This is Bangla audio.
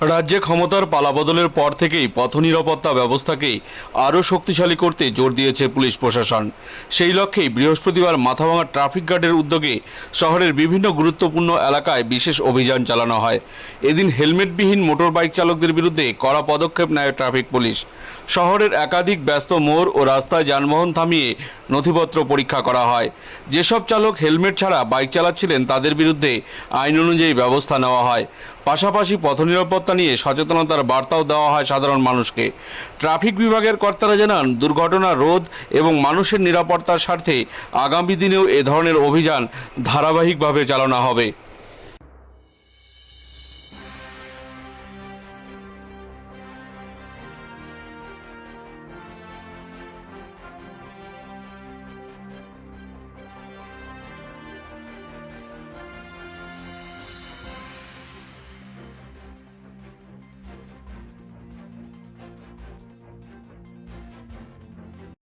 রাজ্যে ক্ষমতার পালাবদলের পর থেকেই পথ নিরাপত্তা ব্যবস্থাকে আরও শক্তিশালী করতে জোর দিয়েছে পুলিশ প্রশাসন। সেই লক্ষ্যেই বৃহস্পতিবার মাথাভাঙা ট্রাফিক গার্ডের উদ্যোগে শহরের বিভিন্ন গুরুত্বপূর্ণ এলাকায় বিশেষ অভিযান চালানো হয়। এদিন হেলমেটবিহীন মোটর বাইক চালকদের বিরুদ্ধে কড়া পদক্ষেপ নেয় ট্রাফিক পুলিশ। শহরের একাধিক ব্যস্ত মোড় ও রাস্তায় যানবাহন থামিয়ে নথিপত্র পরীক্ষা করা হয়। যেসব চালক হেলমেট ছাড়া বাইক চালাচ্ছিলেন তাদের বিরুদ্ধে আইন অনুযায়ী ব্যবস্থা নেওয়া হয়। পাশাপাশি পথ নিরাপত্তা নিয়ে সচেতনতার বার্তাও দেওয়া হয় সাধারণ মানুষকে। ট্রাফিক বিভাগের কর্তারা জানান, দুর্ঘটনা রোধ এবং মানুষের নিরাপত্তার স্বার্থে আগামী দিনেও এ ধরনের অভিযান ধারাবাহিকভাবে চালানো হবে।